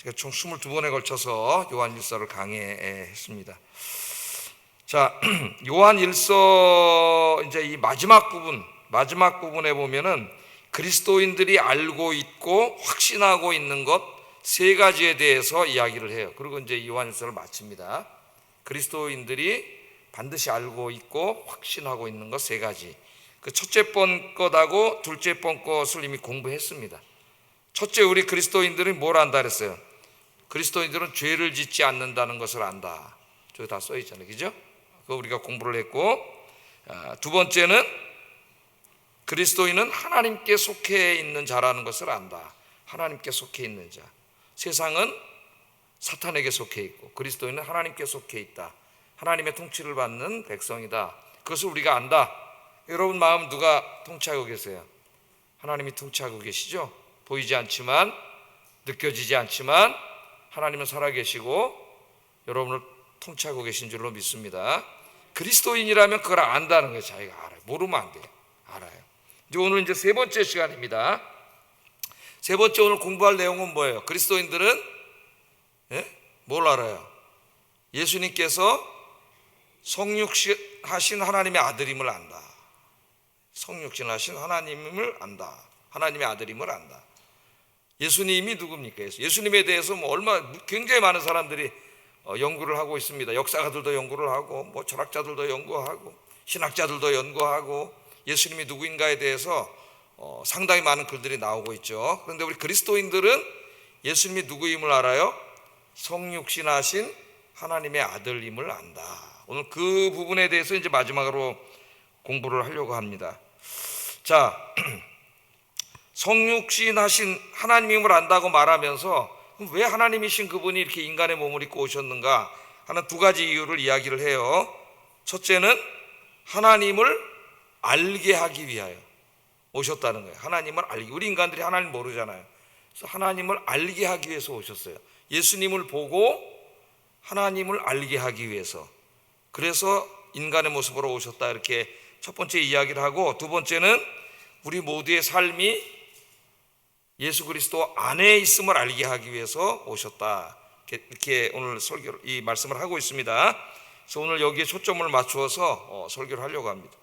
제가 총 22번에 걸쳐서 요한일서를 강해했습니다. 자, 요한일서 이제 이 마지막 부분에 보면은 그리스도인들이 알고 있고 확신하고 있는 것 세 가지에 대해서 이야기를 해요. 그리고 이제 요한일서를 마칩니다. 그리스도인들이 반드시 알고 있고 확신하고 있는 것 세 가지. 그 첫째 번 것하고 둘째 번 것을 이미 공부했습니다. 첫째, 우리 그리스도인들은 뭘 안다 그랬어요? 그리스도인들은 죄를 짓지 않는다는 것을 안다. 저기 다 써 있잖아요, 그죠? 그거 우리가 공부를 했고, 두 번째는 그리스도인은 하나님께 속해 있는 자라는 것을 안다. 하나님께 속해 있는 자. 세상은 사탄에게 속해 있고 그리스도인은 하나님께 속해 있다. 하나님의 통치를 받는 백성이다. 그것을 우리가 안다. 여러분 마음 누가 통치하고 계세요? 하나님이 통치하고 계시죠? 보이지 않지만, 느껴지지 않지만 하나님은 살아계시고 여러분을 통치하고 계신 줄로 믿습니다. 그리스도인이라면 그걸 안다는 거예요. 자기가 알아요. 모르면 안 돼요. 알아요. 이제 오늘 이제 세 번째 시간입니다. 세 번째 오늘 공부할 내용은 뭐예요? 그리스도인들은 뭘 알아요? 예수님께서 성육신하신 하나님의 아들임을 안다. 성육신하신 하나님을 안다. 하나님의 아들임을 안다. 예수님이 누굽니까? 예수님에 대해서 굉장히 많은 사람들이 연구를 하고 있습니다. 역사가들도 연구를 하고, 철학자들도 연구하고, 신학자들도 연구하고, 예수님이 누구인가에 대해서 상당히 많은 글들이 나오고 있죠. 그런데 우리 그리스도인들은 예수님이 누구임을 알아요? 성육신하신 하나님의 아들임을 안다. 오늘 그 부분에 대해서 이제 마지막으로 공부를 하려고 합니다. 자, 성육신하신 하나님임을 안다고 말하면서 왜 하나님이신 그분이 이렇게 인간의 몸을 입고 오셨는가 하는 두 가지 이유를 이야기를 해요. 첫째는 하나님을 알게 하기 위하여 오셨다는 거예요. 하나님을 알기. 우리 인간들이 하나님 모르잖아요. 그래서 하나님을 알게 하기 위해서 오셨어요. 예수님을 보고 하나님을 알게 하기 위해서. 그래서 인간의 모습으로 오셨다. 이렇게 첫 번째 이야기를 하고, 두 번째는 우리 모두의 삶이 예수 그리스도 안에 있음을 알게 하기 위해서 오셨다. 이렇게 오늘 이 말씀을 하고 있습니다. 그래서 오늘 여기에 초점을 맞추어서 설교를 하려고 합니다.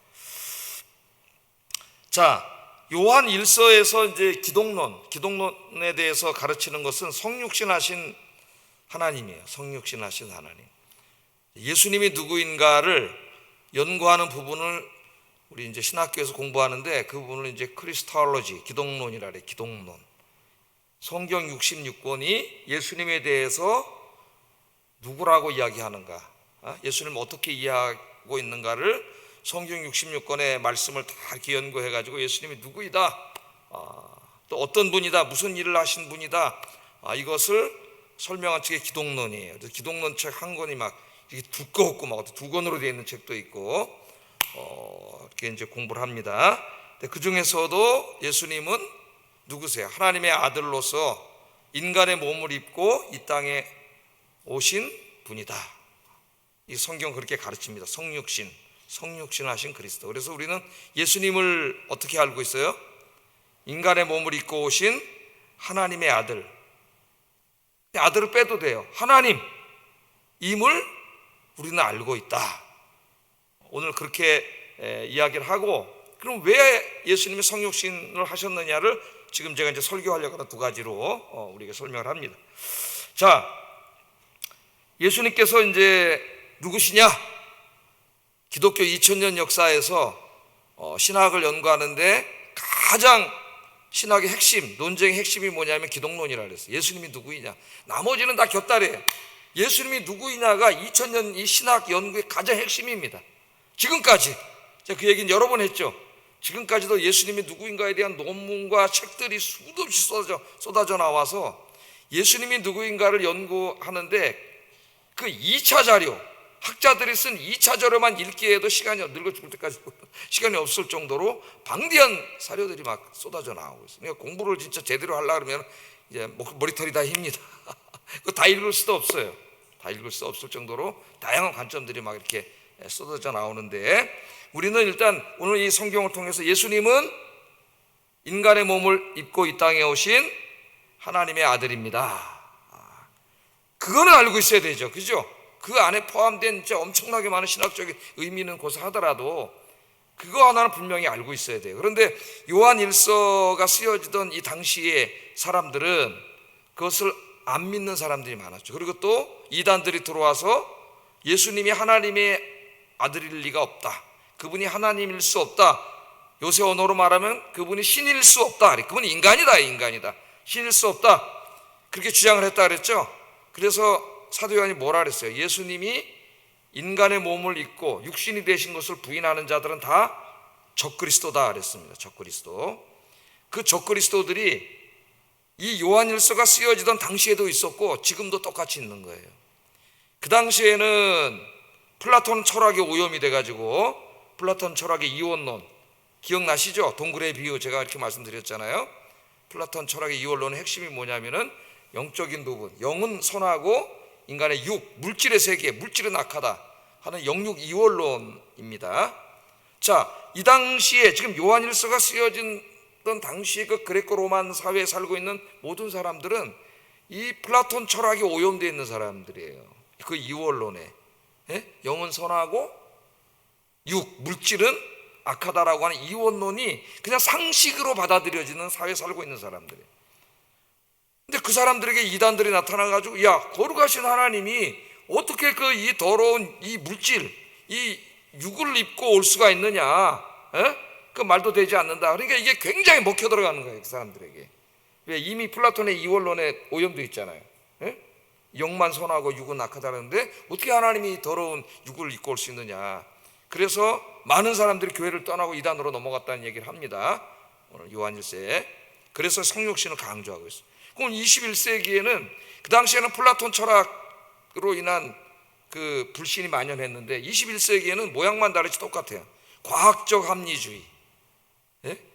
자, 요한 1서에서 이제 기독론에 대해서 가르치는 것은 성육신하신 하나님이에요. 성육신하신 하나님. 예수님이 누구인가를 연구하는 부분을 우리 이제 신학교에서 공부하는데 그 부분을 이제 크리스톨로지, 기독론이라 그래요. 기독론. 성경 66권이 예수님에 대해서 누구라고 이야기하는가, 예수님을 어떻게 이해하고 있는가를 성경 66권의 말씀을 다 이렇게 연구해가지고 예수님이 누구이다, 또 어떤 분이다, 무슨 일을 하신 분이다, 이것을 설명한 책이 기독론이에요. 그래서 기독론 책 한 권이 막 이렇게 두껍고 막 두 권으로 되어 있는 책도 있고, 이렇게 이제 공부를 합니다. 그 중에서도 예수님은 누구세요? 하나님의 아들로서 인간의 몸을 입고 이 땅에 오신 분이다. 이 성경 그렇게 가르칩니다. 성육신하신 그리스도. 그래서 우리는 예수님을 어떻게 알고 있어요? 인간의 몸을 입고 오신 하나님의 아들. 아들을 빼도 돼요. 하나님임을 우리는 알고 있다. 오늘 그렇게 이야기를 하고, 그럼 왜 예수님이 성육신을 하셨느냐를 지금 제가 이제 설교하려고 하는 두 가지로 우리가 설명을 합니다. 자, 예수님께서 이제 누구시냐? 기독교 2000년 역사에서 신학을 연구하는데 가장 신학의 핵심, 논쟁의 핵심이 뭐냐면 기독론이라 그랬어요. 예수님이 누구이냐? 나머지는 다 곁다리예요. 예수님이 누구이냐가 2000년 이 신학 연구의 가장 핵심입니다. 지금까지 제가 그 얘기는 여러 번 했죠. 지금까지도 예수님이 누구인가에 대한 논문과 책들이 수도 없이 쏟아져 나와서 예수님이 누구인가를 연구하는데 그 2차 자료, 학자들이 쓴 2차 자료만 읽기에도 늙어 죽을 때까지 시간이 없을 정도로 방대한 사료들이 막 쏟아져 나오고 있어요. 그러니까 공부를 진짜 제대로 하려고 그러면 이제 머리털이 다 힙니다. 그거 다 읽을 수도 없어요. 다 읽을 수 없을 정도로 다양한 관점들이 막 이렇게 쏟아져 나오는데, 우리는 일단 오늘 이 성경을 통해서 예수님은 인간의 몸을 입고 이 땅에 오신 하나님의 아들입니다. 그거는 알고 있어야 되죠. 그죠? 그 안에 포함된 진짜 엄청나게 많은 신학적인 의미는 고사하더라도 그거 하나는 분명히 알고 있어야 돼요. 그런데 요한 일서가 쓰여지던 이 당시의 사람들은 그것을 안 믿는 사람들이 많았죠. 그리고 또 이단들이 들어와서 예수님이 하나님의 아들일 리가 없다, 그분이 하나님일 수 없다, 요새 언어로 말하면 그분이 신일 수 없다, 그분이 인간이다, 신일 수 없다, 그렇게 주장을 했다 그랬죠. 그래서 사도 요한이 뭐라 그랬어요? 예수님이 인간의 몸을 입고 육신이 되신 것을 부인하는 자들은 다 적그리스도다 그랬습니다. 적그리스도. 그 적그리스도들이 이 요한일서가 쓰여지던 당시에도 있었고 지금도 똑같이 있는 거예요. 그 당시에는 플라톤 철학이 오염이 돼가지고 플라톤 철학의 이원론 기억나시죠? 동굴의 비유 제가 이렇게 말씀드렸잖아요. 플라톤 철학의 이원론의 핵심이 뭐냐면은 영적인 부분, 영은 선하고 인간의 육, 물질의 세계, 물질은 악하다 하는 영육 이원론입니다. 자, 이 당시에 지금 요한일서가 쓰여지던 당시에 그 그레코 로만 사회에 살고 있는 모든 사람들은 이 플라톤 철학이 오염되어 있는 사람들이에요. 그 이원론에 영은 선하고 육, 물질은 악하다라고 하는 이원론이 그냥 상식으로 받아들여지는 사회에 살고 있는 사람들이에요. 근데 그 사람들에게 이단들이 나타나가지고 야, 거룩하신 하나님이 어떻게 그 이 더러운 이 물질, 이 육을 입고 올 수가 있느냐, 그 말도 되지 않는다. 그러니까 이게 굉장히 먹혀 들어가는 거예요, 그 사람들에게. 왜? 이미 플라톤의 이원론에 오염되어 있잖아요. 영만 선하고 육은 악하다는데 어떻게 하나님이 더러운 육을 입고 올 수 있느냐. 그래서 많은 사람들이 교회를 떠나고 이단으로 넘어갔다는 얘기를 합니다, 오늘 요한일서에. 그래서 성육신을 강조하고 있어요. 그럼 21세기에는 그 당시에는 플라톤 철학으로 인한 그 불신이 만연했는데 21세기에는 모양만 다르지 똑같아요. 과학적 합리주의.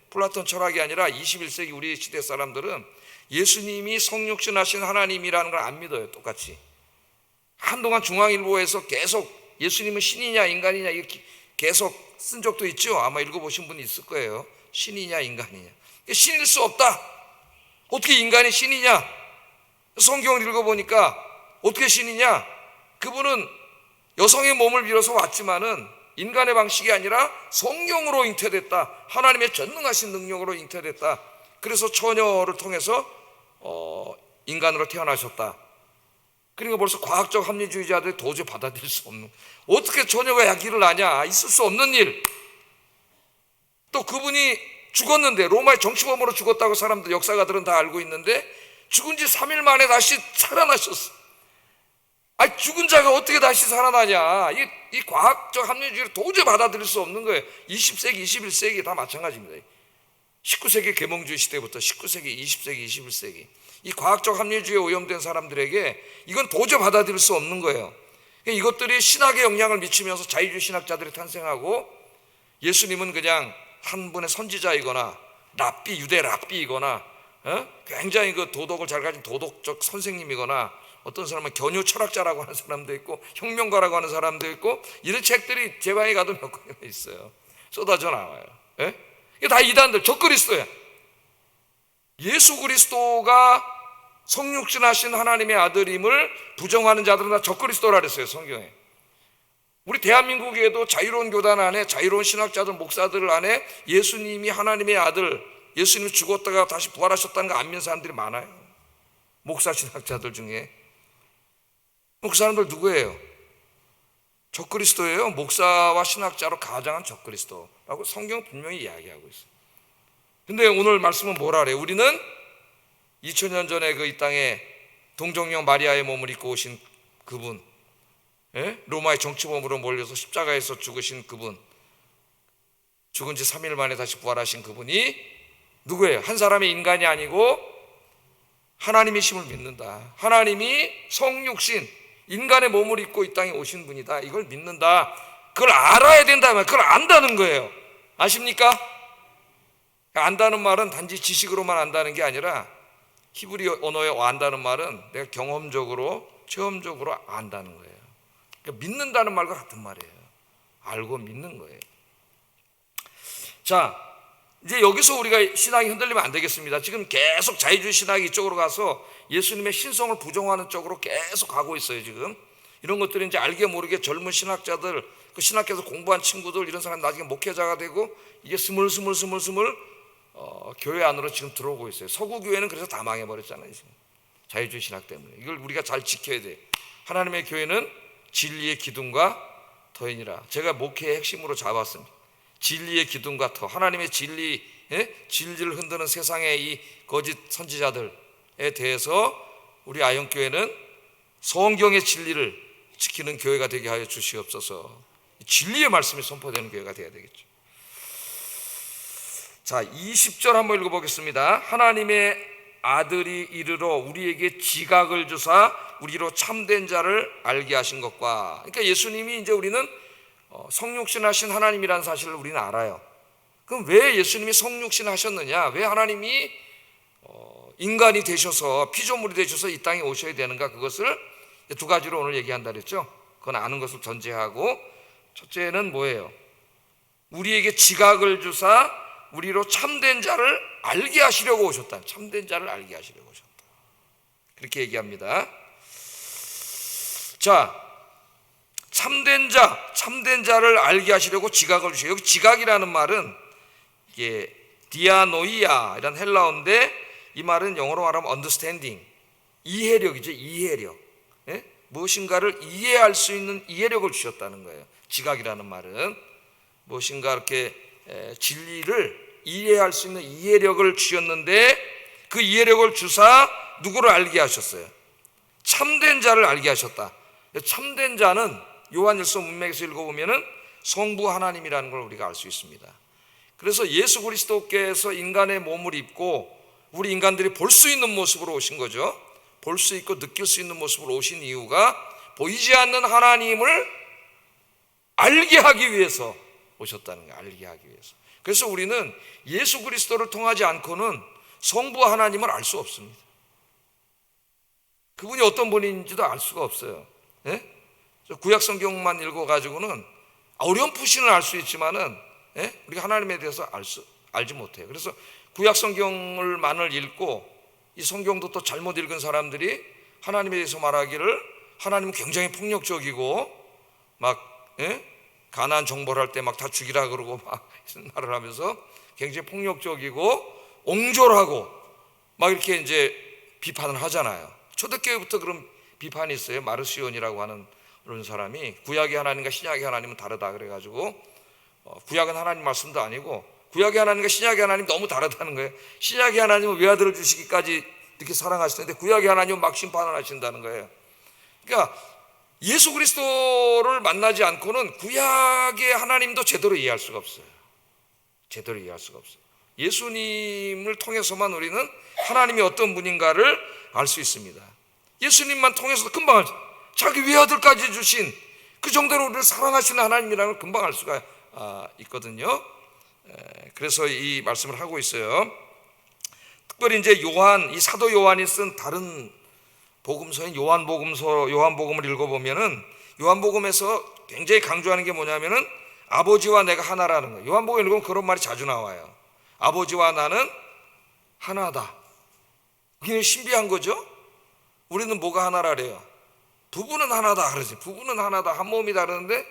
플라톤 철학이 아니라 21세기 우리 시대 사람들은 예수님이 성육신하신 하나님이라는 걸 안 믿어요. 똑같이. 한동안 중앙일보에서 계속 예수님은 신이냐 인간이냐 이렇게 계속 쓴 적도 있죠. 아마 읽어보신 분이 있을 거예요. 신이냐 인간이냐. 신일 수 없다. 어떻게 인간이 신이냐? 성경을 읽어보니까 어떻게 신이냐? 그분은 여성의 몸을 빌어서 왔지만은 인간의 방식이 아니라 성령으로 잉태됐다. 하나님의 전능하신 능력으로 잉태됐다. 그래서 처녀를 통해서 인간으로 태어나셨다. 그러니까 벌써 과학적 합리주의자들이 도저히 받아들일 수 없는, 어떻게 처녀가 아기를 낳냐? 있을 수 없는 일. 또 그분이 죽었는데 로마의 정치범으로 죽었다고 사람들, 역사가들은 다 알고 있는데 죽은 지 3일 만에 다시 살아나셨어. 아니, 죽은 자가 어떻게 다시 살아나냐. 이 과학적 합리주의를 도저히 받아들일 수 없는 거예요. 20세기, 21세기 다 마찬가지입니다. 19세기 계몽주의 시대부터 19세기, 20세기, 21세기 이 과학적 합리주의에 오염된 사람들에게 이건 도저히 받아들일 수 없는 거예요. 이것들이 신학에 영향을 미치면서 자유주의 신학자들이 탄생하고 예수님은 그냥 한 분의 선지자이거나 랍비, 유대 랍비이거나 굉장히 그 도덕을 잘 가진 도덕적 선생님이거나 어떤 사람은 견유 철학자라고 하는 사람도 있고 혁명가라고 하는 사람도 있고 이런 책들이 제 방에 가도 몇 권이나 있어요. 쏟아져 나와요. 이게 다 이단들, 적그리스도야. 예수 그리스도가 성육신하신 하나님의 아들임을 부정하는 자들은 다 적그리스도라 그랬어요, 성경에. 우리 대한민국에도 자유로운 교단 안에, 자유로운 신학자들, 목사들 안에 예수님이 하나님의 아들, 예수님이 죽었다가 다시 부활하셨다는 거 안 믿는 사람들이 많아요. 목사 신학자들 중에. 그 사람들 누구예요? 적그리스도예요. 목사와 신학자로 가장한 적그리스도라고 성경은 분명히 이야기하고 있어요. 근데 오늘 말씀은 뭐라 그래요? 우리는 2000년 전에 그 이 땅에 동정녀 마리아의 몸을 입고 오신 그분, 로마의 정치범으로 몰려서 십자가에서 죽으신 그분, 죽은 지 3일 만에 다시 부활하신 그분이 누구예요? 한 사람의 인간이 아니고 하나님이심을 믿는다. 하나님이 성육신, 인간의 몸을 입고 이 땅에 오신 분이다. 이걸 믿는다. 그걸 알아야 된다면 그걸 안다는 거예요. 아십니까? 안다는 말은 단지 지식으로만 안다는 게 아니라 히브리 언어에 안다는 말은 내가 경험적으로, 체험적으로 안다는 거예요. 그러니까 믿는다는 말과 같은 말이에요. 알고 믿는 거예요. 자, 이제 여기서 우리가 신앙이 흔들리면 안 되겠습니다. 지금 계속 자유주의 신학이 이쪽으로 가서 예수님의 신성을 부정하는 쪽으로 계속 가고 있어요. 지금 이런 것들이 이제 알게 모르게 젊은 신학자들, 그 신학교에서 공부한 친구들, 이런 사람 나중에 목회자가 되고 이게 스물스물 교회 안으로 지금 들어오고 있어요. 서구 교회는 그래서 다 망해버렸잖아요. 지금 자유주의 신학 때문에. 이걸 우리가 잘 지켜야 돼. 하나님의 교회는 진리의 기둥과 터이니라. 제가 목회의 핵심으로 잡았습니다. 진리의 기둥과 터. 하나님의 진리, 진리를 흔드는 세상의 이 거짓 선지자들에 대해서 우리 아영교회는 성경의 진리를 지키는 교회가 되게 하여 주시옵소서. 진리의 말씀이 선포되는 교회가 되어야 되겠죠. 자, 20절 한번 읽어보겠습니다. 하나님의 아들이 이르러 우리에게 지각을 주사 우리로 참된 자를 알게 하신 것과, 그러니까 예수님이 이제 우리는 성육신 하신 하나님이라는 사실을 우리는 알아요. 그럼 왜 예수님이 성육신 하셨느냐, 왜 하나님이 인간이 되셔서 피조물이 되셔서 이 땅에 오셔야 되는가, 그것을 두 가지로 오늘 얘기한다 그랬죠. 그건 아는 것을 전제하고, 첫째는 뭐예요? 우리에게 지각을 주사 우리로 참된 자를 알게 하시려고 오셨다. 참된 자를 알게 하시려고 오셨다. 그렇게 얘기합니다. 자, 참된 자를 알게 하시려고 지각을 주셔요. 여기 지각이라는 말은 이게 디아노이아 이란 헬라어인데, 이 말은 영어로 말하면 understanding, 이해력이죠. 이해력. 예? 무엇인가를 이해할 수 있는 이해력을 주셨다는 거예요. 지각이라는 말은 무엇인가 이렇게 진리를 이해할 수 있는 이해력을 주셨는데, 그 이해력을 주사 누구를 알게 하셨어요? 참된 자를 알게 하셨다. 참된 자는 요한일서 문맥에서 읽어보면은 성부 하나님이라는 걸 우리가 알 수 있습니다. 그래서 예수 그리스도께서 인간의 몸을 입고 우리 인간들이 볼 수 있는 모습으로 오신 거죠. 볼 수 있고 느낄 수 있는 모습으로 오신 이유가 보이지 않는 하나님을 알게 하기 위해서 오셨다는 거예요. 알게 하기 위해서. 그래서 우리는 예수 그리스도를 통하지 않고는 성부 하나님을 알 수 없습니다. 그분이 어떤 분인지도 알 수가 없어요. 예? 구약 성경만 읽어가지고는 어렴풋이는 알 수 있지만은, 우리가 하나님에 대해서 알지 못해요. 그래서 구약 성경을만을 읽고 이 성경도 또 잘못 읽은 사람들이 하나님에 대해서 말하기를 하나님은 굉장히 폭력적이고 막 가나안 정벌 할 때 막 다 죽이라 그러고 막 말을 하면서 굉장히 폭력적이고 옹졸하고 막 이렇게 이제 비판을 하잖아요. 초대교회부터 그런 비판이 있어요. 마르시온이라고 하는 그런 사람이 구약의 하나님과 신약의 하나님은 다르다 그래가지고 구약은 하나님 말씀도 아니고 구약의 하나님과 신약의 하나님 너무 다르다는 거예요. 신약의 하나님은 외아들을 주시기까지 이렇게 사랑하시는데 구약의 하나님은 막 심판을 하신다는 거예요. 그러니까 예수 그리스도를 만나지 않고는 구약의 하나님도 제대로 이해할 수가 없어요. 제대로 이해할 수가 없어요. 예수님을 통해서만 우리는 하나님이 어떤 분인가를 알 수 있습니다. 예수님만 통해서도 금방 알죠. 자기 외아들까지 주신 그 정도로 우리를 사랑하시는 하나님이라는 걸 금방 알 수가 있거든요. 그래서 이 말씀을 하고 있어요. 특별히 이제 이 사도 요한이 쓴 다른 복음서인 요한복음을 읽어보면은 요한복음에서 굉장히 강조하는 게 뭐냐면은 아버지와 내가 하나라는 거예요. 요한복음 읽으면 그런 말이 자주 나와요. 아버지와 나는 하나다. 그게 신비한 거죠. 우리는 뭐가 하나라래요? 부부는 하나다 그러지. 부부는 하나다. 한 몸이다 그러는데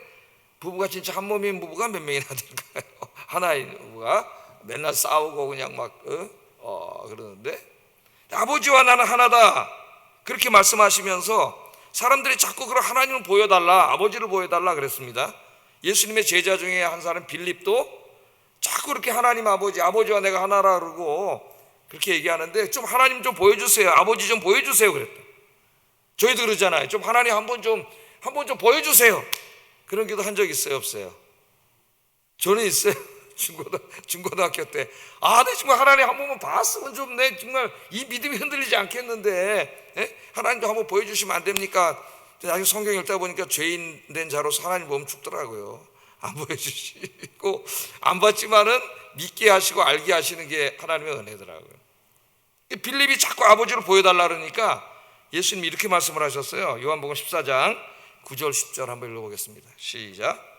부부가 진짜 한 몸인 부부가 몇 명이나 될까요? 하나인 부부가 맨날 싸우고 그냥 막 그러는데 아버지와 나는 하나다 그렇게 말씀하시면서 사람들이 자꾸 그런 하나님을 보여달라, 아버지를 보여달라 그랬습니다. 예수님의 제자 중에 한 사람 빌립도 자꾸 그렇게 하나님 아버지와 내가 하나라 그러고 그렇게 얘기하는데 좀 하나님 좀 보여주세요, 아버지 좀 보여주세요 그랬다. 저희도 그러잖아요. 좀 하나님 한번 좀 보여주세요. 그런 기도 한 적 있어요, 없어요? 저는 있어요. 중고등학교 때. 내 정말 하나님 한 번만 봤으면 좀 내 정말 이 믿음이 흔들리지 않겠는데, 하나님도 한번 보여주시면 안 됩니까? 나중에 성경 읽다 보니까 죄인 된 자로서 하나님 보면 죽더라고요. 안 보여주시고 안 봤지만은 믿게 하시고 알게 하시는 게 하나님의 은혜더라고요. 빌립이 자꾸 아버지를 보여달라 그러니까 예수님이 이렇게 말씀을 하셨어요. 요한복음 14장 9절 10절 한번 읽어보겠습니다. 시작.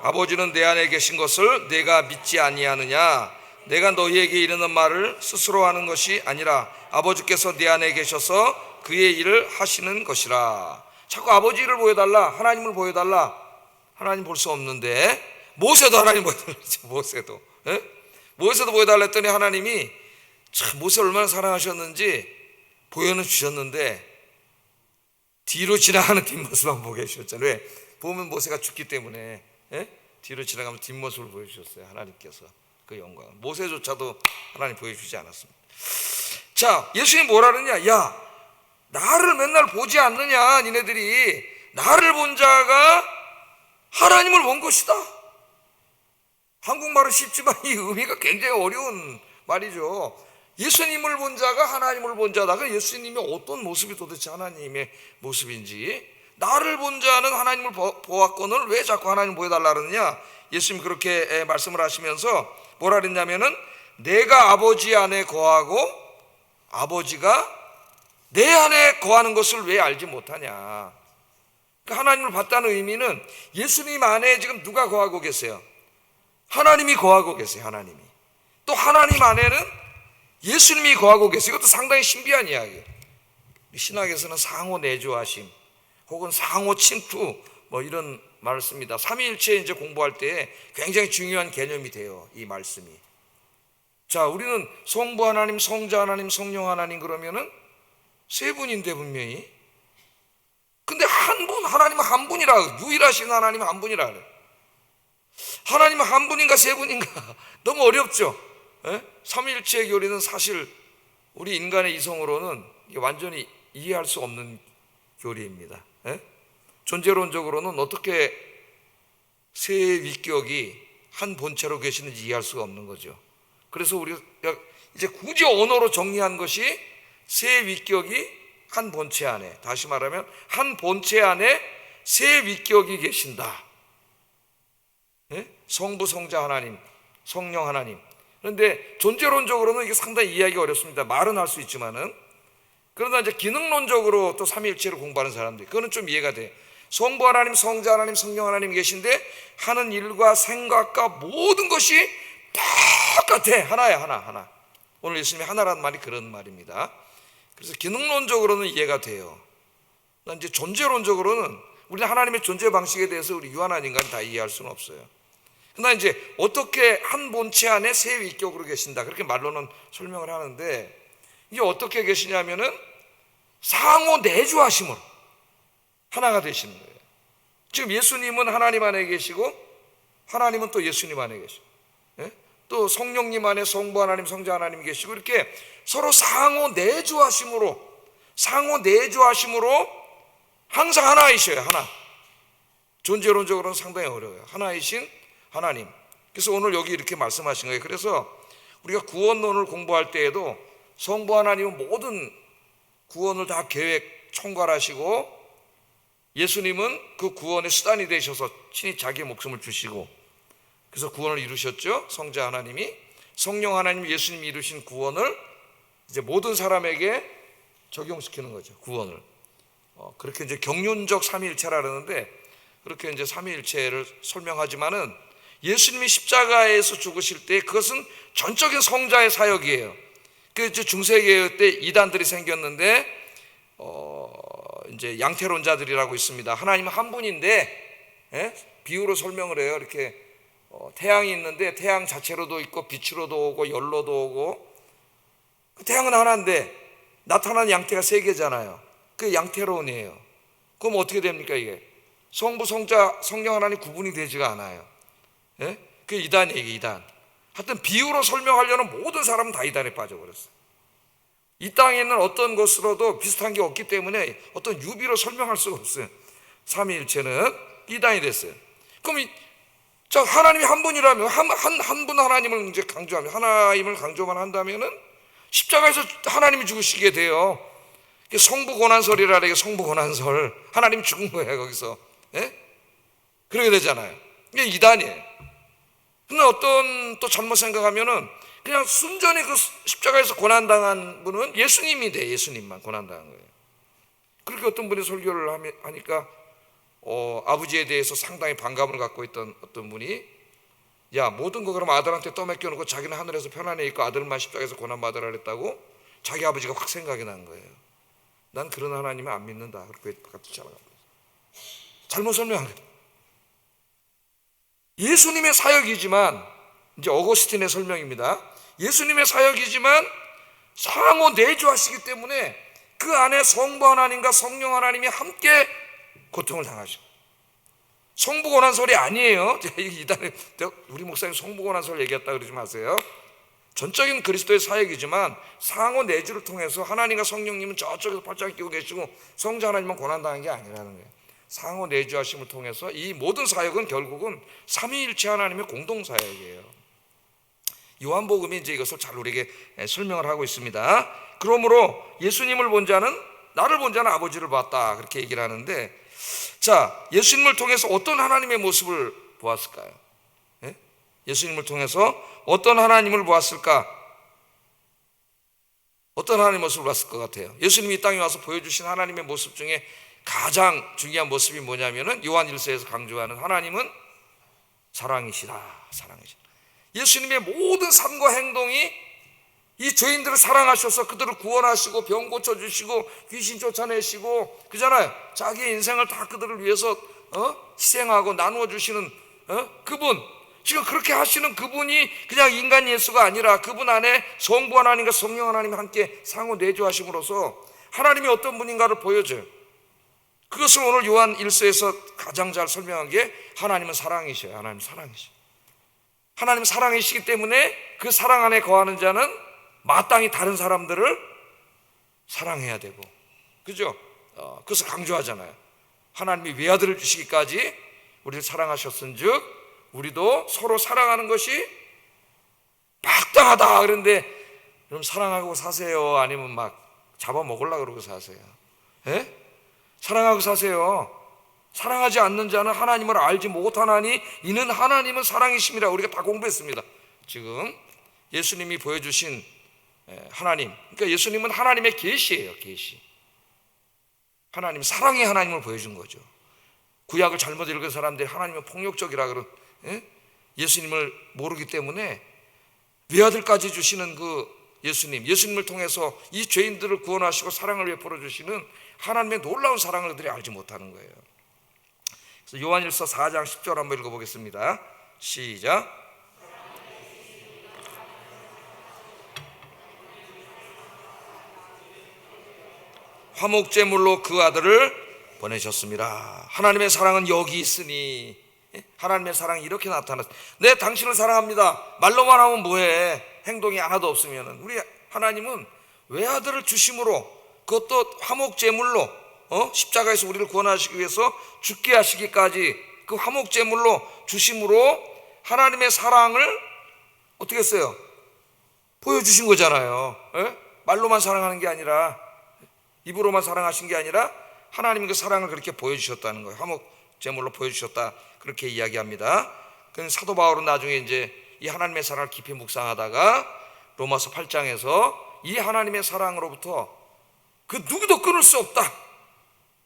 아버지는 내 안에 계신 것을 내가 믿지 아니하느냐? 내가 너희에게 이르는 말을 스스로 하는 것이 아니라 아버지께서 내 안에 계셔서 그의 일을 하시는 것이라. 자꾸 아버지를 보여달라, 하나님을 보여달라. 하나님 볼 수 없는데 모세도 하나님 보여달라. 모세도 모세도 보여달라 했더니 하나님이 참 모세를 얼마나 사랑하셨는지 보여는 주셨는데 뒤로 지나가는 뒷모습만 보게 해주셨잖아요. 왜? 보면 모세가 죽기 때문에 뒤로 지나가면 뒷모습을 보여주셨어요. 하나님께서 그 영광을. 모세조차도 하나님 보여주지 않았습니다. 자, 예수님이 뭐라 그러냐? 야, 나를 맨날 보지 않느냐? 니네들이 나를 본 자가 하나님을 본 것이다. 한국말은 쉽지만 이 의미가 굉장히 어려운 말이죠. 예수님을 본 자가 하나님을 본 자다. 그럼 예수님이 어떤 모습이 도대체 하나님의 모습인지, 나를 본 자는 하나님을 보았거늘 왜 자꾸 하나님을 보여달라 그러느냐? 예수님이 그렇게 말씀을 하시면서 뭐라 그랬냐면은 내가 아버지 안에 거하고 아버지가 내 안에 거하는 것을 왜 알지 못하냐? 그러니까 하나님을 봤다는 의미는 예수님 안에 지금 누가 거하고 계세요? 하나님이 거하고 계세요. 하나님이. 또 하나님 안에는 예수님이 거하고 계세요. 이것도 상당히 신비한 이야기예요. 신학에서는 상호 내조하심 혹은 상호 침투 뭐 이런 말을 씁니다. 삼위일체 이제 공부할 때 굉장히 중요한 개념이 돼요. 이 말씀이. 자, 우리는 성부 하나님, 성자 하나님, 성령 하나님 그러면은 세 분인데 분명히. 근데 한 분, 하나님은 한 분이라, 유일하신 하나님은 한 분이라 그래요. 하나님은 한 분인가 세 분인가 너무 어렵죠. 삼위일체의 교리는 사실 우리 인간의 이성으로는 완전히 이해할 수 없는 교리입니다. 존재론적으로는 어떻게 세 위격이 한 본체로 계시는지 이해할 수가 없는 거죠. 그래서 우리가 이제 굳이 언어로 정리한 것이 세 위격이 한 본체 안에, 다시 말하면 한 본체 안에 세 위격이 계신다. 성부, 성자 하나님, 성령 하나님. 그런데 존재론적으로는 이게 상당히 이해하기 어렵습니다. 말은 할 수 있지만은. 그러나 이제 기능론적으로 또 삼위일체를 공부하는 사람들, 그거는 좀 이해가 돼. 성부 하나님, 성자 하나님, 성령 하나님 계신데 하는 일과 생각과 모든 것이 똑같아. 하나야, 하나. 오늘 예수님이 하나라는 말이 그런 말입니다. 그래서 기능론적으로는 이해가 돼요. 그러나 이제 존재론적으로는 우리는 하나님의 존재 방식에 대해서 우리 유한한 인간이 다 이해할 수는 없어요. 그러나 이제 어떻게 한 본체 안에 세 위격으로 계신다, 그렇게 말로는 설명을 하는데, 이게 어떻게 계시냐면은 상호 내주하심으로 하나가 되시는 거예요. 지금 예수님은 하나님 안에 계시고 하나님은 또 예수님 안에 계시고, 또 성령님 안에 성부 하나님, 성자 하나님 계시고, 이렇게 서로 상호 내주하심으로 항상 하나이셔요. 하나. 존재론적으로는 상당히 어려워요. 하나이신 하나님. 그래서 오늘 여기 이렇게 말씀하신 거예요. 그래서 우리가 구원론을 공부할 때에도 성부 하나님은 모든 구원을 다 계획 총괄하시고, 예수님은 그 구원의 수단이 되셔서 친히 자기의 목숨을 주시고, 그래서 구원을 이루셨죠. 성자 하나님이. 성령 하나님, 예수님이 이루신 구원을 이제 모든 사람에게 적용시키는 거죠. 구원을. 그렇게 이제 경륜적 삼위일체라 그러는데, 그렇게 이제 삼위일체를 설명하지만은 예수님이 십자가에서 죽으실 때 그것은 전적인 성자의 사역이에요. 그 이제 중세기의 때 이단들이 생겼는데, 이제 양태론자들이라고 있습니다. 하나님은 한 분인데, 비유로 설명을 해요. 이렇게 태양이 있는데 태양 자체로도 있고 빛으로도 오고 열로도 오고, 그 태양은 하나인데 나타나는 양태가 세 개잖아요. 그 양태론이에요. 그럼 어떻게 됩니까 이게? 성부, 성자, 성령 하나님 구분이 되지가 않아요. 그게 이단이에요, 이단. 하여튼 비유로 설명하려는 모든 사람은 다 이단에 빠져버렸어요. 이 땅에 있는 어떤 것으로도 비슷한 게 없기 때문에 어떤 유비로 설명할 수가 없어요. 삼위일체는 이단이 됐어요. 그럼 자, 하나님이 한 분이라면 한 분 하나님을 이제 강조하면, 하나님을 강조만 한다면은 십자가에서 하나님이 죽으시게 돼요. 성부 고난설이라 그래요. 성부 고난설. 하나님이 죽은 거예요, 거기서. 그러게 되잖아요. 이게 이단이에요. 근데 어떤 또 잘못 생각하면은 그냥 순전히 그 십자가에서 고난당한 분은 예수님이 돼. 예수님만 고난당한 거예요. 그렇게 어떤 분이 설교를 하니까 아버지에 대해서 상당히 반감을 갖고 있던 어떤 분이, 야, 모든 거 그럼 아들한테 떠맡겨 놓고 자기는 하늘에서 편안해 있고 아들만 십자가에서 고난받으라 그랬다고 자기 아버지가 확 생각이 난 거예요. 난 그런 하나님을 안 믿는다. 그렇게 바깥으로 자라간 거예요. 잘못 설명한 거예요. 예수님의 사역이지만, 이제 어거스틴의 설명입니다. 예수님의 사역이지만 상호 내주하시기 때문에 그 안에 성부 하나님과 성령 하나님이 함께 고통을 당하시고, 성부 고난설이 아니에요. 이단에 우리 목사님 성부 고난설 얘기했다 그러지 마세요. 전적인 그리스도의 사역이지만 상호 내주를 통해서 하나님과 성령님은 저쪽에서 팔짱 끼고 계시고 성자 하나님만 고난당한 게 아니라는 거예요. 상호 내주하심을 통해서 이 모든 사역은 결국은 삼위일체 하나님의 공동 사역이에요. 요한복음이 이제 이것을 잘 우리에게 설명을 하고 있습니다. 그러므로 예수님을 본 자는, 나를 본 자는 아버지를 봤다, 그렇게 얘기를 하는데, 자, 예수님을 통해서 어떤 하나님의 모습을 보았을까요? 예? 예수님을 통해서 어떤 하나님을 보았을까? 어떤 하나님의 모습을 봤을 것 같아요? 예수님이 이 땅에 와서 보여주신 하나님의 모습 중에 가장 중요한 모습이 뭐냐면은 요한 1서에서 강조하는 하나님은 사랑이시라, 사랑이시라. 예수님의 모든 삶과 행동이 이 죄인들을 사랑하셔서 그들을 구원하시고 병 고쳐주시고 귀신 쫓아내시고, 그잖아요. 자기의 인생을 다 그들을 위해서 희생하고 나누어 주시는 그분, 지금 그렇게 하시는 그분이 그냥 인간 예수가 아니라 그분 안에 성부 하나님과 성령 하나님이 함께 상호 내주하심으로써 하나님이 어떤 분인가를 보여줘요. 그것을 오늘 요한 1서에서 가장 잘 설명한 게 하나님은 사랑이셔요. 하나님 사랑이셔요. 하나님 사랑이시기 때문에 그 사랑 안에 거하는 자는 마땅히 다른 사람들을 사랑해야 되고, 그죠? 그것을 강조하잖아요. 하나님이 외아들을 주시기까지 우리를 사랑하셨은즉 우리도 서로 사랑하는 것이 마땅하다. 그런데 그럼 사랑하고 사세요? 아니면 막 잡아먹으려고 그러고 사세요? 예? 사랑하고 사세요. 사랑하지 않는 자는 하나님을 알지 못하나니 이는 하나님은 사랑이심이라. 우리가 다 공부했습니다. 지금 예수님이 보여주신 하나님, 그러니까 예수님은 하나님의 계시예요. 계시. 하나님, 사랑의 하나님을 보여준 거죠. 구약을 잘못 읽은 사람들이 하나님은 폭력적이라 그런, 예수님을 모르기 때문에 외아들까지 주시는 그 예수님을 통해서 이 죄인들을 구원하시고 사랑을 베풀어 주시는 하나님의 놀라운 사랑을 그들이 알지 못하는 거예요. 그래서 요한일서 4장 10절 한번 읽어보겠습니다. 시작. 화목제물로 그 아들을 보내셨습니다. 하나님의 사랑은 여기 있으니, 하나님의 사랑이 이렇게 나타났어요. 내 당신을 사랑합니다. 말로만 하면 뭐해? 행동이 하나도 없으면. 우리 하나님은 외아들을 주심으로, 그것도 화목제물로, 십자가에서 우리를 구원하시기 위해서 죽게 하시기까지 그 화목제물로 주심으로 하나님의 사랑을 어떻게 했어요? 보여주신 거잖아요. 말로만 사랑하는 게 아니라, 입으로만 사랑하신 게 아니라 하나님이 그 사랑을 그렇게 보여주셨다는 거예요. 화목제물로 보여주셨다, 그렇게 이야기합니다. 그 사도 바울은 나중에 이제 이 하나님의 사랑을 깊이 묵상하다가 로마서 8장에서 이 하나님의 사랑으로부터 그 누구도 끊을 수 없다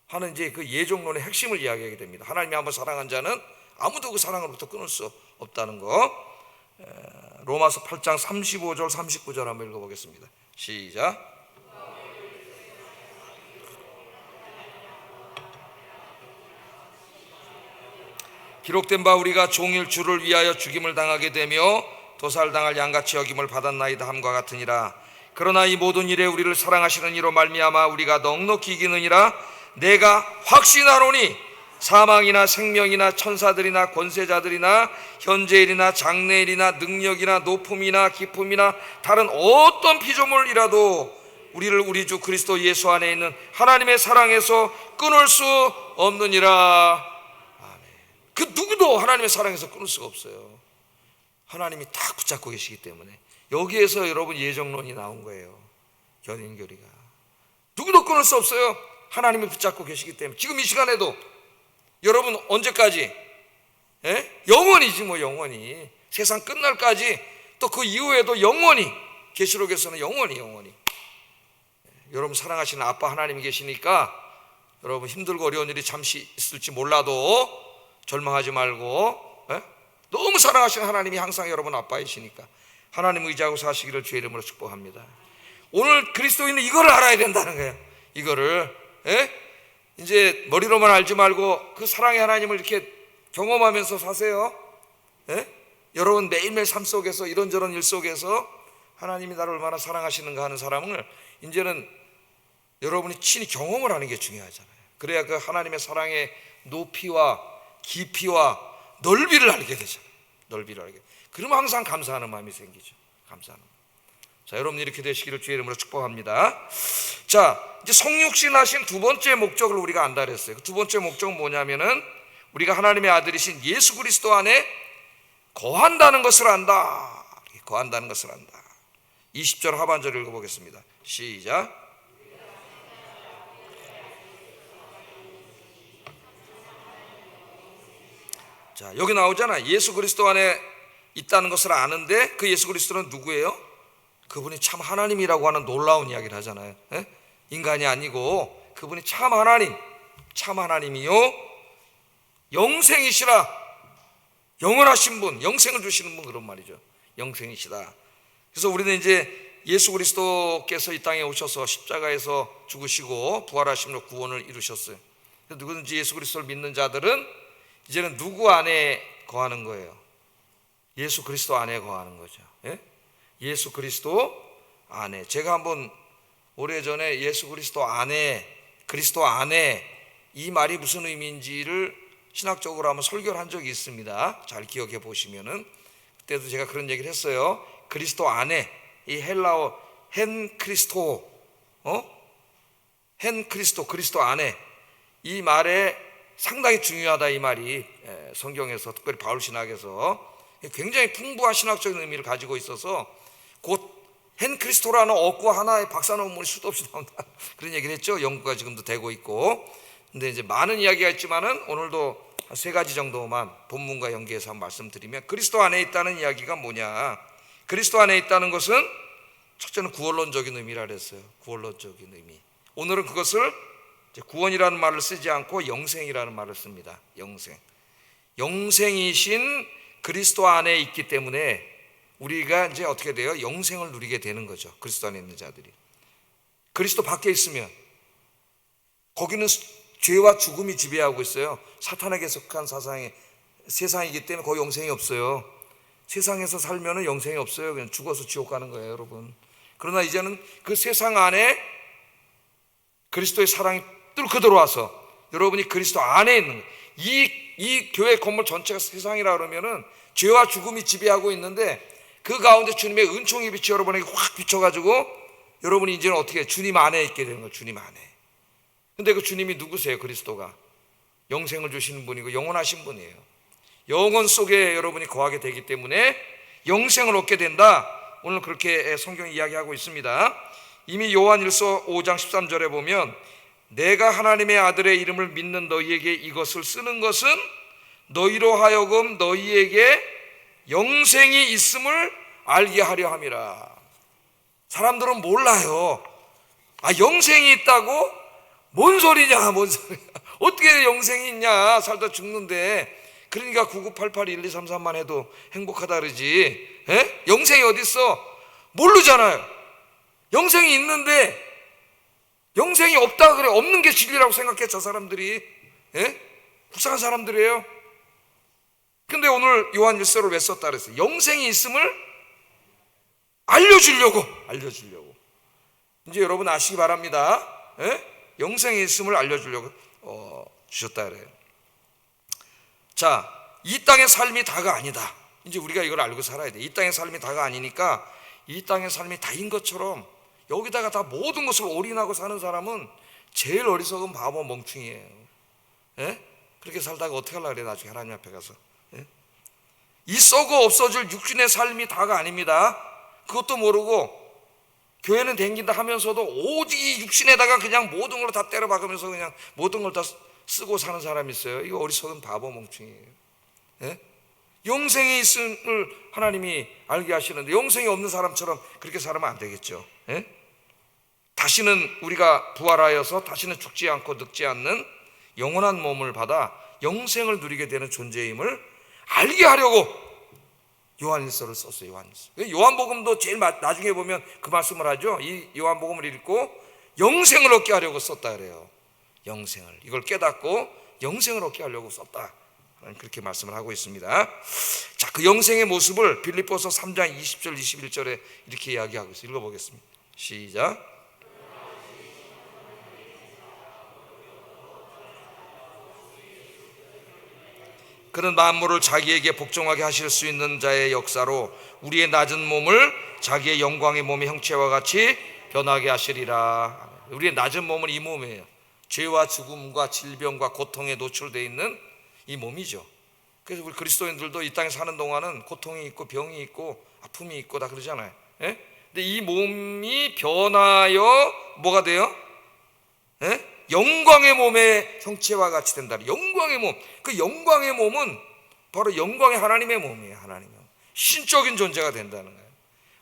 하는 이제 그 예정론의 핵심을 이야기하게 됩니다. 하나님이 한번 사랑한 자는 아무도 그 사랑으로부터 끊을 수 없다는 거. 로마서 8장 35절 39절 한번 읽어보겠습니다. 시작. 기록된 바 우리가 종일 주를 위하여 죽임을 당하게 되며 도살당할 양같이 여김을 받았나이다 함과 같으니라. 그러나 이 모든 일에 우리를 사랑하시는 이로 말미암아 우리가 넉넉히 이기느니라. 내가 확신하노니 사망이나 생명이나 천사들이나 권세자들이나 현재일이나 장래일이나 능력이나 높음이나 깊음이나 다른 어떤 피조물이라도 우리를 우리 주 그리스도 예수 안에 있는 하나님의 사랑에서 끊을 수 없느니라. 그 누구도 하나님의 사랑에서 끊을 수가 없어요. 하나님이 딱 붙잡고 계시기 때문에. 여기에서 여러분 예정론이 나온 거예요. 견인교리가 누구도 끊을 수 없어요. 하나님이 붙잡고 계시기 때문에. 지금 이 시간에도 여러분 언제까지? 영원히지 뭐. 영원히 세상 끝날까지, 또 그 이후에도 영원히, 계시록에서는 영원히 여러분 사랑하시는 아빠 하나님이 계시니까 여러분 힘들고 어려운 일이 잠시 있을지 몰라도 절망하지 말고, 너무 사랑하시는 하나님이 항상 여러분 아빠이시니까 하나님 의지하고 사시기를 주의 이름으로 축복합니다. 오늘 그리스도인은 이거를 알아야 된다는 거예요. 이거를 이제 머리로만 알지 말고 그 사랑의 하나님을 이렇게 경험하면서 사세요. 여러분 매일매일 삶 속에서 이런저런 일 속에서 하나님이 나를 얼마나 사랑하시는가 하는 사람을 이제는 여러분이 친히 경험을 하는 게 중요하잖아요. 그래야 그 하나님의 사랑의 높이와 깊이와 넓이를 알게 되잖아요. 넓이를 알게. 그러면 항상 감사하는 마음이 생기죠. 감사하는 마음. 자, 여러분 이렇게 되시기를 주의 이름으로 축복합니다. 자, 이제 성육신 하신 두 번째 목적을 우리가 안다 그랬어요. 그 두 번째 목적은 뭐냐면은 우리가 하나님의 아들이신 예수 그리스도 안에 거한다는 것을 안다. 거한다는 것을 안다. 20절 하반절을 읽어보겠습니다. 시작. 자, 여기 나오잖아. 예수 그리스도 안에 있다는 것을 아는데 그 예수 그리스도는 누구예요? 그분이 참 하나님이라고 하는 놀라운 이야기를 하잖아요. 인간이 아니고 그분이 참 하나님, 참 하나님이요 영생이시라. 영원하신 분, 영생을 주시는 분, 그런 말이죠. 영생이시다. 그래서 우리는 이제 예수 그리스도께서 이 땅에 오셔서 십자가에서 죽으시고 부활하심으로 구원을 이루셨어요. 누구든지 예수 그리스도를 믿는 자들은 이제는 누구 안에 거하는 거예요? 예수 그리스도 안에 거하는 거죠. 예수 그리스도 안에. 제가 한번 오래전에 예수 그리스도 안에 이 말이 무슨 의미인지를 신학적으로 한번 설교를 한 적이 있습니다. 잘 기억해 보시면은 그때도 제가 그런 얘기를 했어요. 그리스도 안에, 이 헬라어 헨 크리스토, 그리스도 안에, 이 말에 상당히 중요하다. 이 말이 성경에서 특별히 바울 신학에서 굉장히 풍부한 신학적인 의미를 가지고 있어서 곧 헨 크리스토라는 어구 하나의 박사 논문이 수도 없이 나온다. 그런 얘기를 했죠. 연구가 지금도 되고 있고. 근데 이제 많은 이야기가 있지만은 오늘도 한 세 가지 정도만 본문과 연계해서 한번 말씀드리면, 그리스도 안에 있다는 이야기가 뭐냐? 그리스도 안에 있다는 것은 첫째는 구원론적인 의미라 그랬어요. 구원론적인 의미. 오늘은 그것을 구원이라는 말을 쓰지 않고 영생이라는 말을 씁니다. 영생이신 그리스도 안에 있기 때문에 우리가 이제 어떻게 돼요? 영생을 누리게 되는 거죠. 그리스도 안에 있는 자들이. 그리스도 밖에 있으면 거기는 죄와 죽음이 지배하고 있어요. 사탄에게 속한 세상이기 때문에 거기 영생이 없어요. 세상에서 살면은 영생이 없어요. 그냥 죽어서 지옥 가는 거예요, 여러분. 그러나 이제는 그 세상 안에 그리스도의 사랑이 뚫고 들어와서 여러분이 그리스도 안에 있는 거예요. 이 교회 건물 전체가 세상이라 그러면은 죄와 죽음이 지배하고 있는데 그 가운데 주님의 은총의 빛이 여러분에게 확 비춰가지고 여러분이 이제는 어떻게 주님 안에 있게 되는 거예요. 주님 안에. 근데 그 주님이 누구세요? 그리스도가 영생을 주시는 분이고 영원하신 분이에요. 영원 속에 여러분이 거하게 되기 때문에 영생을 얻게 된다. 오늘 그렇게 성경이 이야기하고 있습니다. 이미 요한일서 5장 13절에 보면 내가 하나님의 아들의 이름을 믿는 너희에게 이것을 쓰는 것은 너희로 하여금 너희에게 영생이 있음을 알게 하려 함이라. 사람들은 몰라요. 영생이 있다고? 뭔 소리냐, 뭔 소리야. 어떻게 영생이 있냐, 살다 죽는데. 그러니까 9988-1233만 해도 행복하다 그러지. 영생이 어딨어? 모르잖아요. 영생이 있는데 영생이 없다 그래. 없는 게 진리라고 생각해, 저 사람들이. 불쌍한 사람들이에요. 근데 오늘 요한 1서를 왜 썼다 그랬어요? 영생이 있음을 알려주려고. 이제 여러분 아시기 바랍니다. 영생이 있음을 알려주려고 주셨다 그래요. 자, 이 땅의 삶이 다가 아니다. 이제 우리가 이걸 알고 살아야 돼. 이 땅의 삶이 다가 아니니까 이 땅의 삶이 다인 것처럼 여기다가 다 모든 것을 올인하고 사는 사람은 제일 어리석은 바보 멍충이에요. 그렇게 살다가 어떻게 하려고 그래, 나중에 하나님 앞에 가서. 이 썩어 없어질 육신의 삶이 다가 아닙니다. 그것도 모르고 교회는 댕긴다 하면서도 오직 이 육신에다가 그냥 모든 걸 다 때려박으면서 그냥 모든 걸 다 쓰고 사는 사람이 있어요. 이거 어리석은 바보 멍충이에요. 영생이 있음을 하나님이 알게 하시는데 영생이 없는 사람처럼 그렇게 살면 안 되겠죠. 다시는 우리가 부활하여서 다시는 죽지 않고 늙지 않는 영원한 몸을 받아 영생을 누리게 되는 존재임을 알게 하려고 요한일서를 썼어요. 요한일서. 요한복음도 제일 나중에 보면 그 말씀을 하죠. 이 요한복음을 읽고 영생을 얻게 하려고 썼다 그래요. 영생을, 이걸 깨닫고 영생을 얻게 하려고 썼다, 그렇게 말씀을 하고 있습니다. 자, 그 영생의 모습을 빌립보서 3장 20절 21절에 이렇게 이야기하고 있어요. 읽어보겠습니다. 시작. 그는 만물을 자기에게 복종하게 하실 수 있는 자의 역사로 우리의 낮은 몸을 자기의 영광의 몸의 형체와 같이 변하게 하시리라. 우리의 낮은 몸은 이 몸이에요. 죄와 죽음과 질병과 고통에 노출되어 있는 이 몸이죠. 그래서 우리 그리스도인들도 이 땅에 사는 동안은 고통이 있고 병이 있고 아픔이 있고 다 그러잖아요. 예? 근데 이 몸이 변하여 뭐가 돼요? 예? 영광의 몸의 형체와 같이 된다. 영광의 몸, 그 영광의 몸은 바로 영광의 하나님의 몸이에요. 하나님의 몸. 신적인 존재가 된다는 거예요.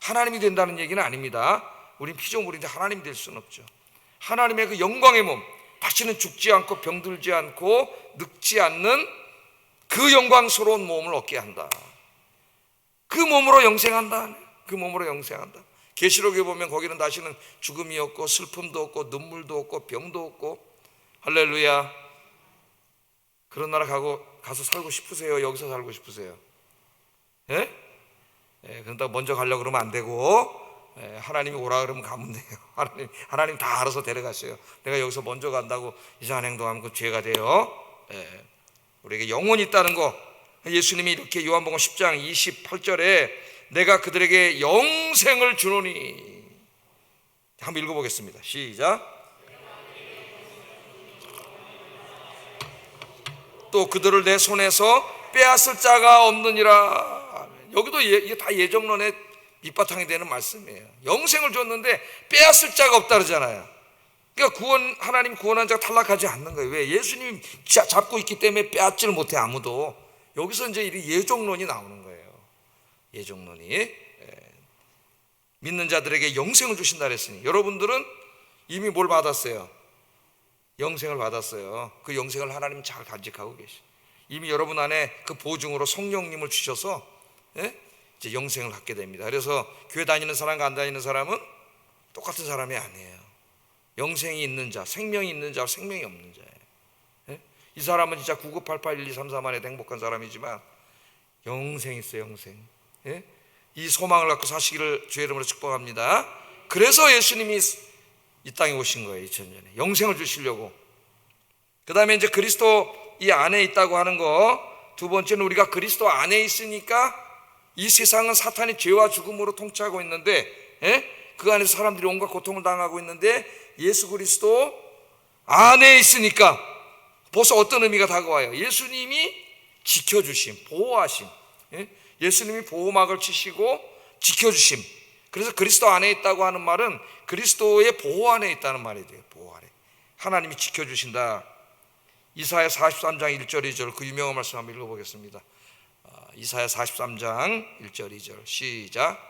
하나님이 된다는 얘기는 아닙니다. 우린 피조물인데 하나님이 될 수는 없죠. 하나님의 그 영광의 몸, 다시는 죽지 않고 병들지 않고 늙지 않는 그 영광스러운 몸을 얻게 한다. 그 몸으로 영생한다. 그 몸으로 영생한다. 계시록에 보면 거기는 다시는 죽음이 없고 슬픔도 없고 눈물도 없고 병도 없고. 할렐루야. 그런 나라 가서 살고 싶으세요? 여기서 살고 싶으세요? 예? 예, 그런다고 먼저 가려고 그러면 안 되고, 예, 하나님이 오라 그러면 가면 돼요. 하나님 다 알아서 데려가셔요. 내가 여기서 먼저 간다고 이상한 행동하면 그 죄가 돼요. 예, 우리에게 영혼이 있다는 거, 예수님이 이렇게 요한복음 10장 28절에 내가 그들에게 영생을 주노니, 한번 읽어보겠습니다. 시작. 또 그들을 내 손에서 빼앗을 자가 없느니라. 여기도 이게 다 예정론의 밑바탕이 되는 말씀이에요. 영생을 줬는데 빼앗을 자가 없다 그러잖아요. 그러니까 하나님 구원한 자가 탈락하지 않는 거예요. 왜? 예수님 잡고 있기 때문에 빼앗지를 못해 아무도. 여기서 이제 예정론이 나오는 거예요. 예정론이. 믿는 자들에게 영생을 주신다 그랬으니 여러분들은 이미 뭘 받았어요? 영생을 받았어요. 그 영생을 하나님 잘 간직하고 계시. 이미 여러분 안에 그 보증으로 성령님을 주셔서 이제 영생을 갖게 됩니다. 그래서 교회 다니는 사람과 안 다니는 사람은 똑같은 사람이 아니에요. 영생이 있는 자, 생명이 있는 자와 생명이 없는 자예요. 이 사람은 진짜 99881234 안에 행복한 사람이지만 영생이 있어요. 영생. 이 소망을 갖고 사시기를 주의 이름으로 축복합니다. 그래서 예수님이 이 땅에 오신 거예요. 2000년에 영생을 주시려고. 그 다음에 이제 그리스도 이 안에 있다고 하는 거, 두 번째는 우리가 그리스도 안에 있으니까 이 세상은 사탄이 죄와 죽음으로 통치하고 있는데, 그 안에서 사람들이 온갖 고통을 당하고 있는데 예수 그리스도 안에 있으니까 벌써 어떤 의미가 다가와요? 예수님이 지켜주심, 보호하심. 예수님이 보호막을 치시고 지켜주심. 그래서 그리스도 안에 있다고 하는 말은 그리스도의 보호 안에 있다는 말이 돼요. 보호 안에 하나님이 지켜주신다. 이사야 43장 1절 2절 그 유명한 말씀 한번 읽어보겠습니다. 이사야 43장 1절 2절 시작.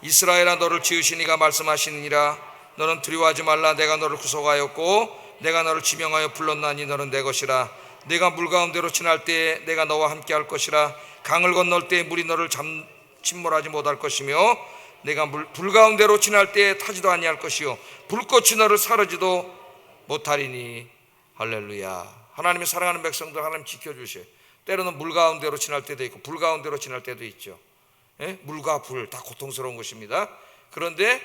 이스라엘아 너를 지으신 이가 말씀하시니라. 너는 두려워하지 말라. 내가 너를 구속하였고 내가 너를 지명하여 불렀나니 너는 내 것이라. 내가 물 가운데로 지날 때에 내가 너와 함께 할 것이라. 강을 건널 때에 물이 너를 침몰하지 못할 것이며 내가 불 가운데로 지날 때에 타지도 아니할 것이요 불꽃이 너를 사르지도 못하리니. 할렐루야. 하나님의 사랑하는 백성들 하나님 지켜주셔요. 때로는 물 가운데로 지날 때도 있고 불 가운데로 지날 때도 있죠. 물과 불 다 고통스러운 것입니다. 그런데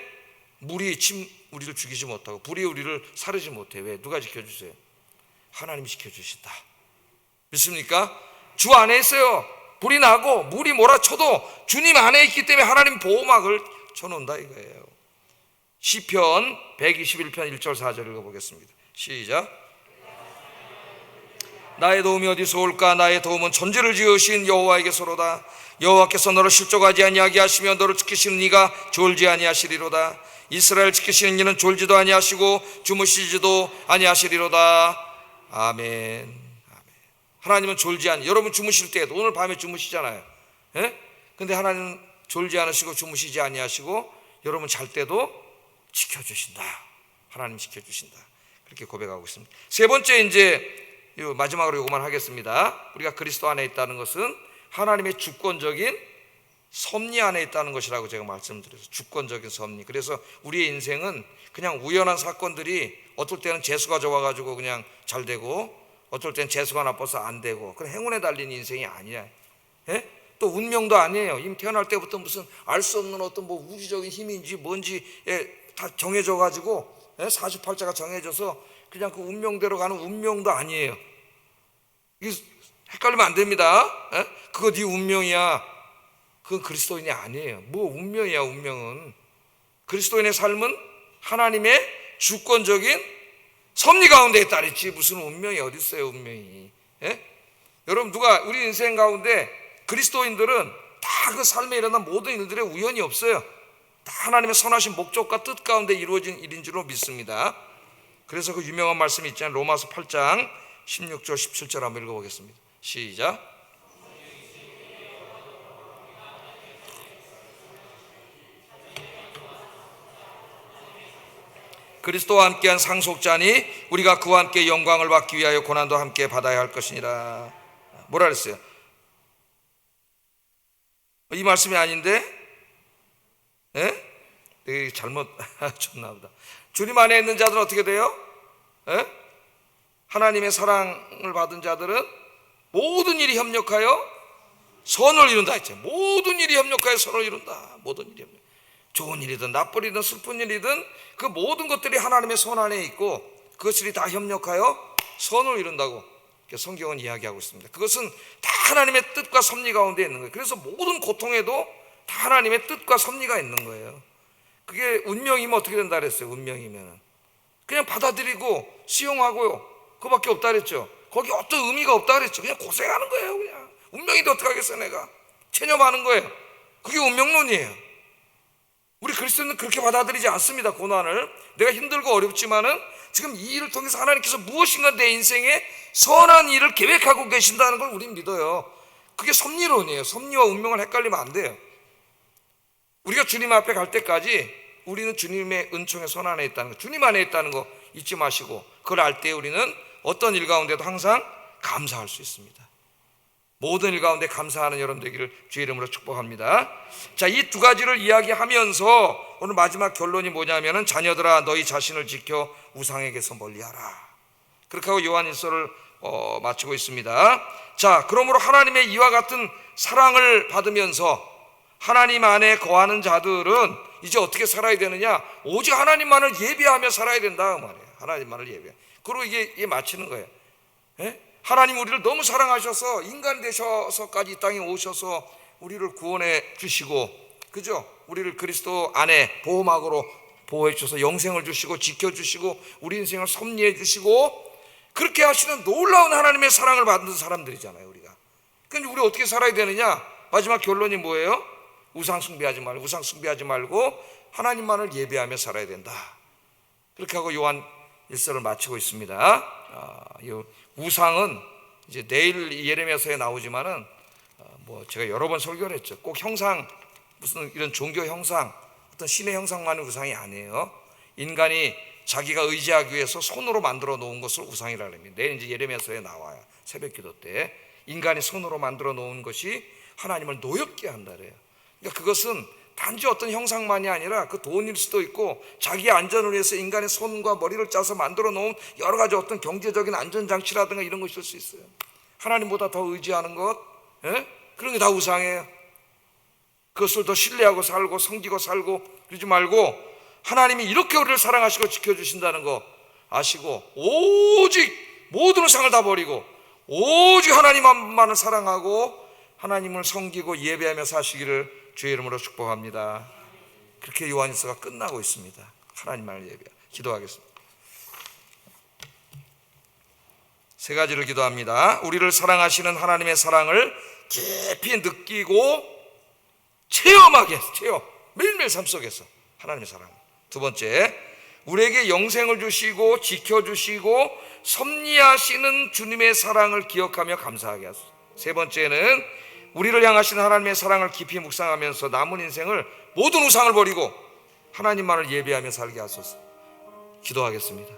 물이 우리를 죽이지 못하고 불이 우리를 사르지 못해. 왜? 누가 지켜주세요? 하나님이 지켜주신다. 믿습니까? 주 안에 있어요. 불이 나고 물이 몰아쳐도 주님 안에 있기 때문에 하나님 보호막을 쳐놓는다 이거예요. 시편 121편 1절 4절 읽어보겠습니다. 시작. 나의 도움이 어디서 올까? 나의 도움은 천지를 지으신 여호와에게서로다. 여호와께서 너를 실족하지 아니하게 하시며 너를 지키시는 이가 졸지 아니하시리로다. 이스라엘 지키시는 이는 졸지도 아니하시고 주무시지도 아니하시리로다. 아멘. 하나님은 졸지 않니. 여러분 주무실 때에도 오늘 밤에 주무시잖아요. 근데 하나님은 졸지 않으시고 주무시지 아니하시고 여러분 잘 때도 지켜주신다. 하나님 지켜주신다. 그렇게 고백하고 있습니다. 세 번째, 이제 마지막으로 이것만 하겠습니다. 우리가 그리스도 안에 있다는 것은 하나님의 주권적인 섭리 안에 있다는 것이라고 제가 말씀드렸어요. 주권적인 섭리. 그래서 우리의 인생은 그냥 우연한 사건들이 어떨 때는 재수가 좋아가지고 그냥 잘 되고, 어떨 때는 재수가 나빠서 안 되고, 그런 행운에 달린 인생이 아니야. 예? 또 운명도 아니에요. 이미 태어날 때부터 무슨 알 수 없는 어떤 뭐 우주적인 힘인지 뭔지에 다 정해져 가지고, 예? 사주팔자가 정해져서 그냥 그 운명대로 가는 운명도 아니에요. 이게 헷갈리면 안 됩니다. 예? 그거 네 운명이야. 그건 그리스도인이 아니에요. 뭐 운명이야. 운명은, 그리스도인의 삶은 하나님의 주권적인 섭리 가운데 있다 그랬지, 무슨 운명이 어디 있어요. 운명이. 예? 여러분, 누가 우리 인생 가운데 그리스도인들은 다 그 삶에 일어난 모든 일들에 우연이 없어요. 다 하나님의 선하신 목적과 뜻 가운데 이루어진 일인 줄로 믿습니다. 그래서 그 유명한 말씀이 있잖아요. 로마서 8장 16절 17절 한번 읽어보겠습니다. 시작. 그리스도와 함께한 상속자니 우리가 그와 함께 영광을 받기 위하여 고난도 함께 받아야 할 것이니라. 뭐라 그랬어요? 이 말씀이 아닌데? 예? 잘못 줬나 보다. 주님 안에 있는 자들은 어떻게 돼요? 예? 하나님의 사랑을 받은 자들은 모든 일이 협력하여 선을 이룬다 했죠. 모든 일이 협력하여 선을 이룬다. 모든 일이 협력. 좋은 일이든 나쁜 일이든 슬픈 일이든 그 모든 것들이 하나님의 손 안에 있고 그것들이 다 협력하여 선을 이룬다고 성경은 이야기하고 있습니다. 그것은 다 하나님의 뜻과 섭리 가운데 있는 거예요. 그래서 모든 고통에도 다 하나님의 뜻과 섭리가 있는 거예요. 그게 운명이면 어떻게 된다 그랬어요? 운명이면 그냥 받아들이고 수용하고요, 그거밖에 없다 그랬죠. 거기 어떤 의미가 없다 그랬죠. 그냥 고생하는 거예요. 그냥 운명인데 어떡하겠어. 내가 체념하는 거예요. 그게 운명론이에요. 우리 그리스도는 그렇게 받아들이지 않습니다. 고난을 내가 힘들고 어렵지만은 지금 이 일을 통해서 하나님께서 무엇인가 내 인생에 선한 일을 계획하고 계신다는 걸 우린 믿어요. 그게 섭리론이에요. 섭리와 운명을 헷갈리면 안 돼요. 우리가 주님 앞에 갈 때까지 우리는 주님의 은총의 손 안에 있다는 거, 주님 안에 있다는 거 잊지 마시고, 그걸 알 때 우리는 어떤 일 가운데도 항상 감사할 수 있습니다. 모든 일 가운데 감사하는 여러분 되기를 주의 이름으로 축복합니다. 자, 이 두 가지를 이야기하면서 오늘 마지막 결론이 뭐냐면은 자녀들아 너희 자신을 지켜 우상에게서 멀리하라. 그렇게 하고 요한일서를 마치고 있습니다. 자, 그러므로 하나님의 이와 같은 사랑을 받으면서 하나님 안에 거하는 자들은 이제 어떻게 살아야 되느냐? 오직 하나님만을 예배하며 살아야 된다 그 말이에요. 하나님만을 예배. 그리고 이게 마치는 거예요. 예? 하나님 우리를 너무 사랑하셔서 인간 되셔서까지 이 땅에 오셔서 우리를 구원해 주시고, 그죠? 우리를 그리스도 안에 보호막으로 보호해 주셔서 영생을 주시고 지켜주시고 우리 인생을 섭리해 주시고, 그렇게 하시는 놀라운 하나님의 사랑을 받는 사람들이잖아요 우리가. 그런데 우리 어떻게 살아야 되느냐? 마지막 결론이 뭐예요? 우상 숭배하지 말고 하나님만을 예배하며 살아야 된다. 그렇게 하고 요한 1서를 마치고 있습니다. 우상은 이제 내일 예레미야서에 나오지만은 뭐 제가 여러 번 설교를 했죠. 꼭 형상, 무슨 이런 종교 형상, 어떤 신의 형상만은 우상이 아니에요. 인간이 자기가 의지하기 위해서 손으로 만들어 놓은 것을 우상이라고 합니다. 내일 이제 예레미야서에 나와요. 새벽기도 때 인간이 손으로 만들어 놓은 것이 하나님을 노엽게 한다 그래요. 그러니까 그것은 단지 어떤 형상만이 아니라 그 돈일 수도 있고 자기의 안전을 위해서 인간의 손과 머리를 짜서 만들어 놓은 여러 가지 어떤 경제적인 안전장치라든가 이런 것일 수 있어요. 하나님보다 더 의지하는 것, 그런 게 다 우상이에요. 그것을 더 신뢰하고 살고 섬기고 살고 그러지 말고 하나님이 이렇게 우리를 사랑하시고 지켜주신다는 거 아시고 오직 모든 우상을 다 버리고 오직 하나님만을 사랑하고 하나님을 섬기고 예배하며 사시기를 주의 이름으로 축복합니다. 그렇게 요한일서가 끝나고 있습니다. 하나님만을 예배하며 기도하겠습니다. 세 가지를 기도합니다. 우리를 사랑하시는 하나님의 사랑을 깊이 느끼고 체험하게 매일매일 삶 속에서 하나님의 사랑. 두 번째, 우리에게 영생을 주시고 지켜주시고 섭리하시는 주님의 사랑을 기억하며 감사하게 하소서. 세 번째는 우리를 향하신 하나님의 사랑을 깊이 묵상하면서 남은 인생을 모든 우상을 버리고 하나님만을 예배하며 살게 하소서. 기도하겠습니다.